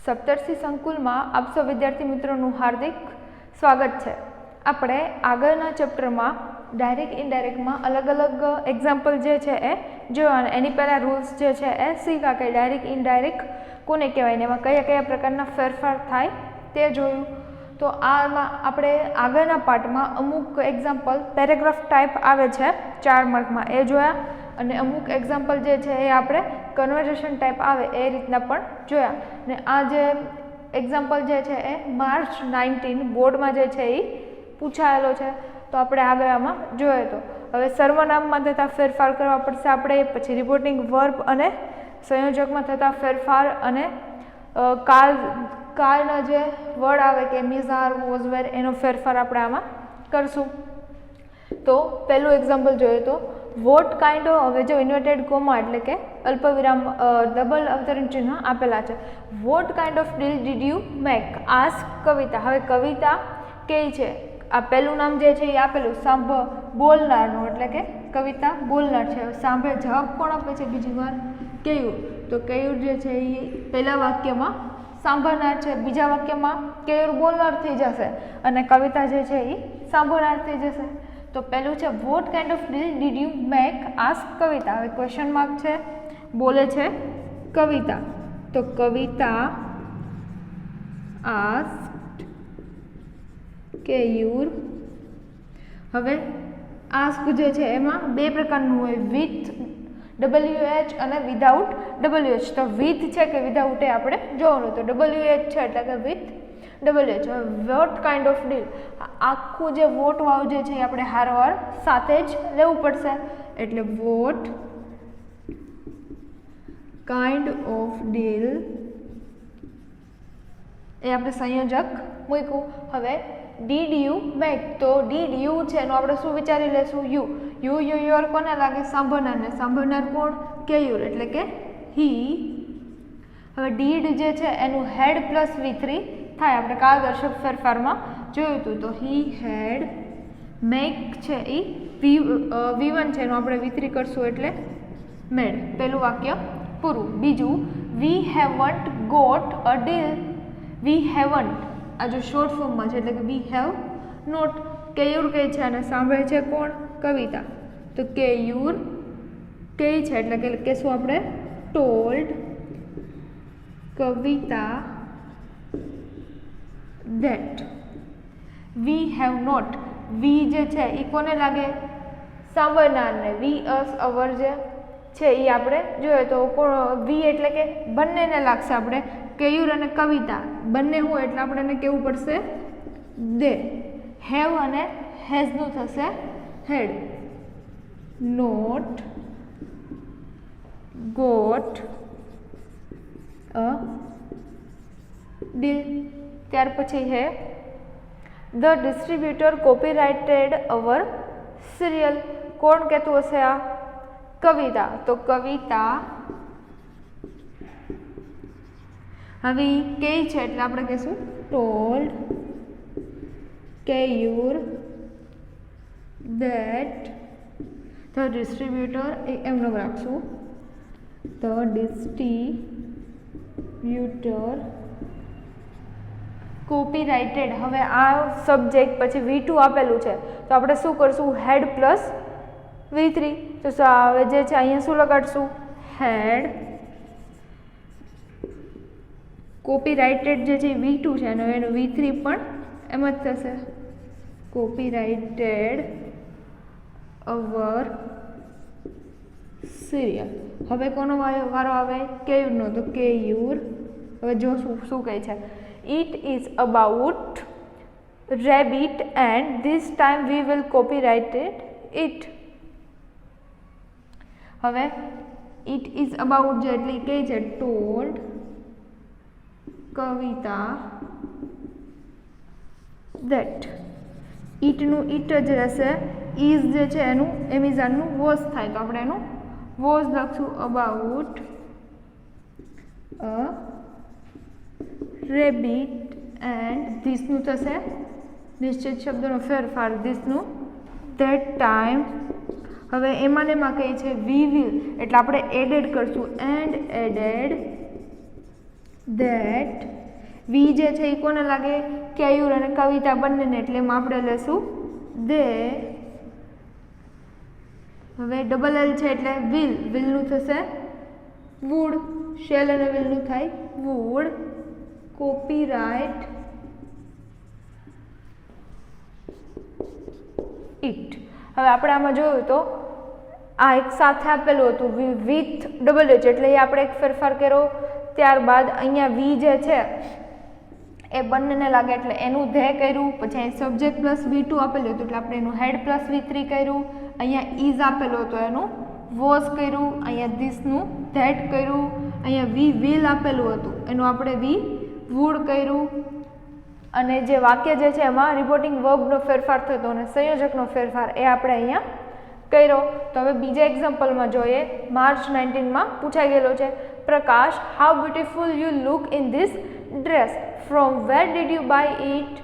સપ્તર્ષિ સંકુલમાં આપ સૌ વિદ્યાર્થી મિત્રોનું હાર્દિક સ્વાગત છે। આપણે આગળના ચેપ્ટરમાં ડાયરેક્ટ ઇનડાયરેક્ટમાં અલગ અલગ એક્ઝામ્પલ જે છે એ જોવાના, એની પહેલાં રૂલ્સ જે છે એ શીખા કે ડાયરેક્ટ ઇનડાયરેક્ટ કોને કહેવાય ને એમાં કયા કયા પ્રકારના ફેરફાર થાય તે જોયું। તો આમાં આપણે આગળના પાર્ટમાં અમુક એક્ઝામ્પલ પેરેગ્રાફ ટાઈપ આવે છે 4 માર્કમાં એ જોયા, અને અમુક એક્ઝામ્પલ જે છે એ આપણે કન્વર્ઝેશન ટાઈપ આવે એ રીતના પણ જોયા। ને આ જે એક્ઝામ્પલ જે છે એ માર્ચ 19 બોર્ડમાં જે છે એ પૂછાયેલો છે, તો આપણે આગળ આમાં જોઈએ। તો હવે સર્વનામમાં થતા ફેરફાર કરવા પડશે આપણે, પછી રિપોર્ટિંગ વર્બ અને સંયોજકમાં થતા ફેરફાર, અને કાળના જે વર્ડ આવે કે મિઝાર, વોઝ, વેર એનો ફેરફાર આપણે આમાં કરશું। તો પહેલું એક્ઝામ્પલ જોઈએ તો વોટ કાઇન્ડ ઓફ, હવે જો ઇન્વર્ટેડ કોમા એટલે કે અલ્પવિરામ ડબલ અવતરણ ચિહ્ન આપેલા છે। What kind of deal did you make? Ask Kavita. હવે કવિતા કઈ છે? આ પહેલું નામ જે છે એ આપેલું બોલનારનું, એટલે કે કવિતા બોલનાર છે। સાંભળે જવાબ કોણ આપે છે? બીજી વાર કેયુર। તો કેયુર જે છે એ પહેલા વાક્યમાં સાંભળનાર છે, બીજા વાક્યમાં કેયુર બોલનાર થઈ જશે અને કવિતા જે છે એ સાંભળનાર થઈ જશે। તો પહેલું છે what kind of deal did you make? Ask Kavita. હવે ક્વેશ્ચન માર્ક છે, બોલે છે કવિતા, તો કવિતા આસ્ક્ડ કેયુર। હવે આસ્ક જે છે એમાં બે પ્રકારનું હોય, વિથ WH અને વિધાઉટ WH। તો વિથ છે કે વિધાઉટ એ આપણે જોવાનું, તો WH છે એટલે કે with WH। Vote kind of deal, આખું જે વોટ વાવ જે છે એ આપણે હારવાર સાથે જ લેવું પડશે, એટલે વોટ કાઇન્ડ ઓફ ડીલ એ આપણે સંયોજક મૂક્યું। હવે ડીડ યુ મેક, તો ડીડ યુ છે એનું આપણે શું વિચારી લેશું? યુ યોર કોને લાગે? સાંભળનારને। સાંભળનાર કોણ? કેયુર, એટલે કે હી। હવે ડીડ જે છે એનું હેડ પ્લસ V3 થાય, આપણે કાળદર્શક ફેરફારમાં જોયું હતું। તો હી હેડ, મેક છે એ V1 છે એનું આપણે V3 કરશું એટલે મેડ। પહેલું વાક્ય પૂરું। બીજું, we haven't got a deal. We haven't આ જો શોર્ટ ફોર્મમાં છે એટલે કે વી હેવ નોટ। કેયુર કઈ છે અને સાંભળે છે કોણ? કવિતા। તો કેયુર કઈ છે એટલે કે કહેશું આપણે told Kavita that. We have not, we જે છે એ કોને લાગે? સાંભળનારને। વી અસ અવર જે છે એ આપણે જોઈએ તો કોણ? વી એટલે કે બંનેને લાગશે, આપણે કેયુર અને કવિતા બંને હોય એટલે આપણે એને કેવું પડશે? દે। હેવ અને હેઝનું થશે had. Not got a deal. ત્યાર પછી છે the distributor copyrighted our serial. કોણ કહેતું હશે આ? કવિતા। તો કવિતા હવે કઈ છે એટલે આપણે કહીશું told Keyur that the distributor, એમનું રાખશું ધ ડિસ્ટ્રીબ્યુટર કોપીરાઇટેડ। હવે આ સબ્જેક્ટ પછી V2 આપેલું છે તો આપણે શું કરશું? Had plus V3। તો હવે જે છે અહીંયા શું લગાડશું? હેડ। કોપીરાઇટેડ જે છે V2 છે અને એનું V3 પણ એમ જ થશે, કોપીરાઇટેડ અવર સિરિયલ। હવે કોનો વારો આવે? કેયુરનો। તો કેયુર હવે જો શું કહે છે? It is about rabbit and this time we will copyrighted it. હવે ઇટ ઇઝ અબાઉટ જે એટલે કઈ છે? Told Kavita that. ઇટનું ઇટ જ રહેશે, ઇઝ જે છે એનું એમિઝાનનું વોઝ થાય તો આપણે એનું વોઝ લખશું અબાઉટ અ રેબિટ એન્ડ ધીસનું થશે નિશ્ચિત શબ્દનો ફેરફાર, ધીસનું ધેટ ટાઈમ। હવે એમાં ને એમાં કઈ છે? વી વિલ એટલે આપણે એડેડ કરશું, એન્ડ એડેડ ધેટ વી જે છે એ કોને લાગે? કેયુર અને કવિતા બંનેને, એટલે એમાં આપણે લેશું દે. હવે ડબલ એલ છે એટલે વિલ, વિલનું થશે વુડ, શેલ અને વિલનું થાય વુડ કોપીરાઇટ ઇટ. હવે આપણે આમાં જોયું તો આ એક સાથે આપેલું હતું વિથ ડબલ એચ, એટલે એ આપણે એક ફેરફાર કર્યો. ત્યારબાદ અહીંયા વી જે છે એ બંનેને લાગે એટલે એનું ધે કર્યું. પછી અહીં સબ્જેક્ટ પ્લસ V2 આપેલું હતું એટલે આપણે એનું હેડ પ્લસ V3 કર્યું. અહીંયા ઇઝ આપેલું હતું એનું વોઝ કર્યું. અહીંયા ધીસનું ધેટ કર્યું. અહીંયા વી વિલ આપેલું હતું એનું આપણે વી વુડ કર્યું. અને જે વાક્ય જે છે એમાં રિપોર્ટિંગ વર્બનો ફેરફાર થતો અને સંયોજકનો ફેરફાર એ આપણે અહીંયા કર્યો. તો હવે બીજા એક્ઝામ્પલમાં જોઈએ. માર્ચ 19માં પૂછાઈ ગયેલો છે, Prakash, how beautiful you look in this dress, from where did you buy it.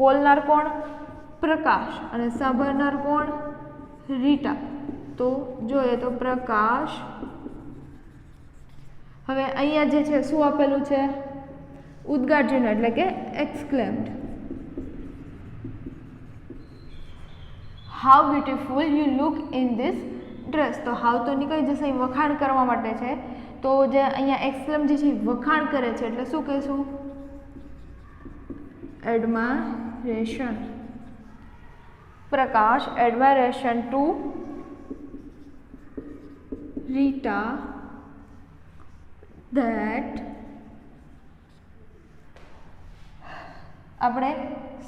બોલનાર કોણ? પ્રકાશ. અને સાંભળનાર કોણ? રીટા. તો જોઈએ તો પ્રકાશ. હવે અહીંયા જે છે શું આપેલું છે? ઉદ્ગાર ચિહ્ન એટલે કે exclaimed. How beautiful you look in this dress. તો હાઉ તો નીકળી જશે, એ વખાણ કરવા માટે છે. તો જે અહીંયા એક્સક્લેમ જે છે વખાણ કરે છે એટલે શું કહીશું? એડમાયરેશન. પ્રકાશ એડમાયરેશન ટુ રીટા ધેટ. આપણે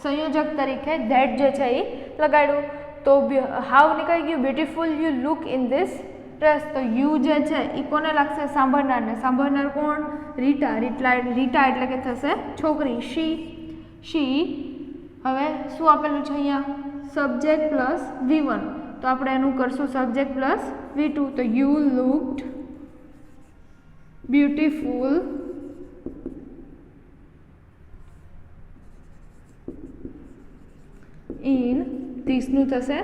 સંયોજક તરીકે ધેટ જે છે એ લગાડ્યું. તો હાઉ નીકળી ગયું beautiful you look in this dress. તો યુ જે છે એ કોને લાગશે? સાંભળનારને. સાંભળનાર કોણ? રીટા. રીટા એટલે કે થશે છોકરી, શી. હવે શું આપેલું છે અહીંયા? Subject plus V1. તો આપણે એનું કરશું સબ્જેક્ટ પ્લસ V2. તો યુ લુક્ડ બ્યુટીફુલ ઇન ધીસનું થશે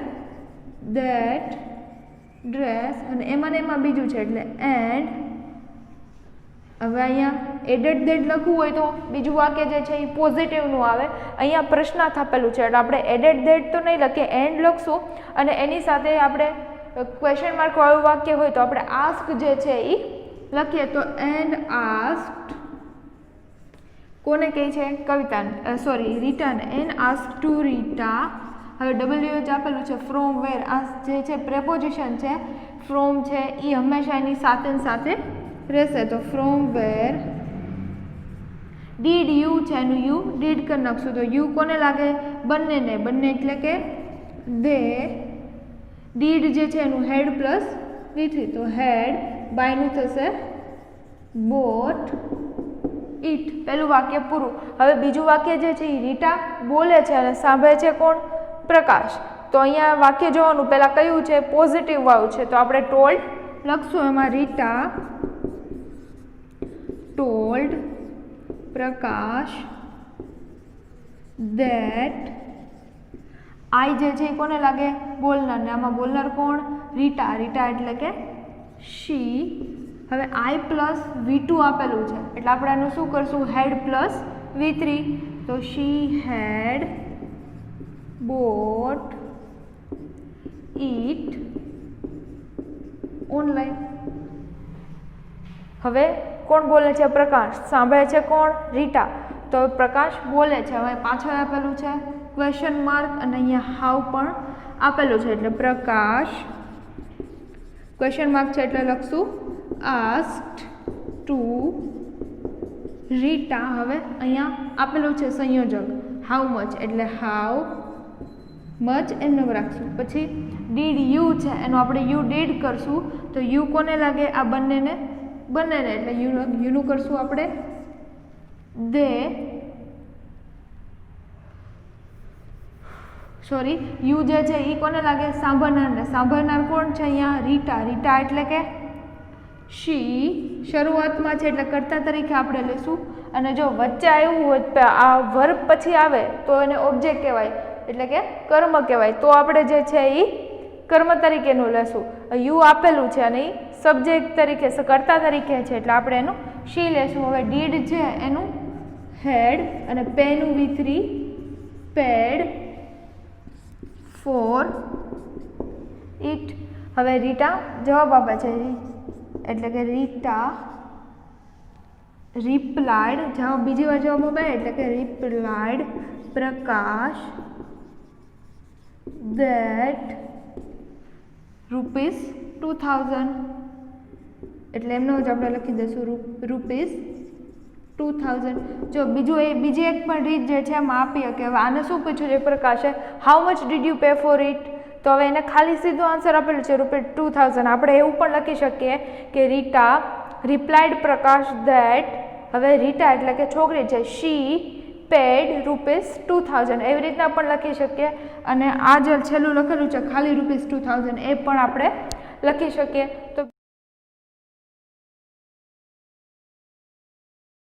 ધેટ ડ્રેસ. અને એમાં બીજું છે એટલે એન્ડ. હવે અહીંયા એડેડ ધેટ લખવું હોય તો બીજું વાક્ય જે છે એ પોઝિટિવનું આવે. અહીંયા પ્રશ્નાર્થ આપેલું છે એટલે આપણે એડેડ ધેટ તો નહીં લખીએ, એન્ડ લખશું. અને એની સાથે આપણે ક્વેશ્ચન માર્ક વાળું વાક્ય હોય તો આપણે આસ્ક જે છે એ લખીએ. તો એન્ડ આસ્ક્ડ કોને કહે છે? કવિતાને, સોરી રીટાને. And ask to Rita. હવે WH આપેલું છે ફ્રોમ વેર. આ જે છે પ્રેપોઝિશન છે, ફ્રોમ છે એ હંમેશા એની સાથે રહેશે. તો ફ્રોમ વેર ડીડ યુ છે એનું યુ ડીડ કરી નાખશું. તો યુ કોને લાગે? બંનેને. બંને એટલે કે દે. ડીડ જે છે એનું હેડ પ્લસ V3. તો હેડ બાયનું થશે બોટ ઇટ. પહેલું વાક્ય પૂરું. હવે બીજું વાક્ય જે છે એ રીટા બોલે છે અને સાંભળે છે કોણ? પ્રકાશ. તો અહીંયા વાક્ય જોવાનું પહેલાં કયું છે? પોઝિટિવ વાળું છે. તો આપણે ટોલ્ડ લખશું. એમાં રીટા ટોલ્ડ પ્રકાશ ધેટ. આઈ જે છે એ કોને લાગે? બોલનાર. ને આમાં બોલનાર કોણ? રીટા. રીટા એટલે કે શી. હવે આઈ પ્લસ V2 આપેલું છે એટલે આપણે આનું શું કરશું? Had plus V3. તો શી હેડ બોટ ઇટ ઓનલાઈન. હવે કોણ બોલે છે? પ્રકાશ. સાંભળે છે કોણ? રીટા. તો પ્રકાશ બોલે છે. હવે પાછળ આપેલું છે ક્વેશ્ચન માર્ક અને અહીંયા હાઉ પણ આપેલું છે એટલે પ્રકાશ ક્વેશ્ચન માર્ક છે એટલે લખશું આસ્ક્ડ ટુ રીટા. હવે અહીંયા આપેલું છે સંયોજક હાઉ મચ એટલે હાઉ મચ એમને રાખશું. પછી ડીડ યુ છે એનું આપણે યુ ડીડ કરશું. તો યુ કોને લાગે? આ બંનેને એટલે યુનું કરશું આપણે દે. સોરી યુ જે છે એ કોને લાગે? સાંભળનારને. સાંભળનાર કોણ છે અહીંયા? રીટા. રીટા એટલે કે શી. શરૂઆતમાં છે એટલે કર્તા તરીકે આપણે લેશું. અને જો વચ્ચે આવ્યું હોય આ વર્બ પછી આવે તો એને ઓબ્જેક્ટ કહેવાય એટલે કે કર્મ કહેવાય. તો આપણે જે છે એ કર્મ તરીકેનું લેશું. યુ આપેલું છે અને એ સબ્જેક્ટ તરીકે કર્તા તરીકે છે એટલે આપણે એનું શી લેશું. હવે ડીડ છે એનું હેડ અને પેનું V3 પેડ ફોર ઇટ. હવે રીટા જવાબ આપે છે એટલે કે રીટા રિપ્લાઇડ, જવાબ બીજી વાર જવાબ આપે એટલે કે રિપ્લાઇડ પ્રકાશ that ₹2000. એટલે એમનો જ આપણે લખી દઈશું ₹2000. જો બીજી એક પણ રીત જે છે એમાં આપીએ કે હવે આને શું પૂછ્યું છે પ્રકાશે, how much did you pay for it, તો હવે એને ખાલી સીધો આન્સર આપેલું છે ₹2000. આપણે એવું પણ લખી શકીએ કે રીટા રિપ્લાઇડ પ્રકાશ ધેટ, હવે રીટા એટલે કે છોકરી છે, શી પેડ ₹2000, એવી રીતના પણ લખી શકીએ. અને આ જે છેલ્લું લખેલું છે ખાલી ₹2000 એ પણ આપણે લખી શકીએ. તો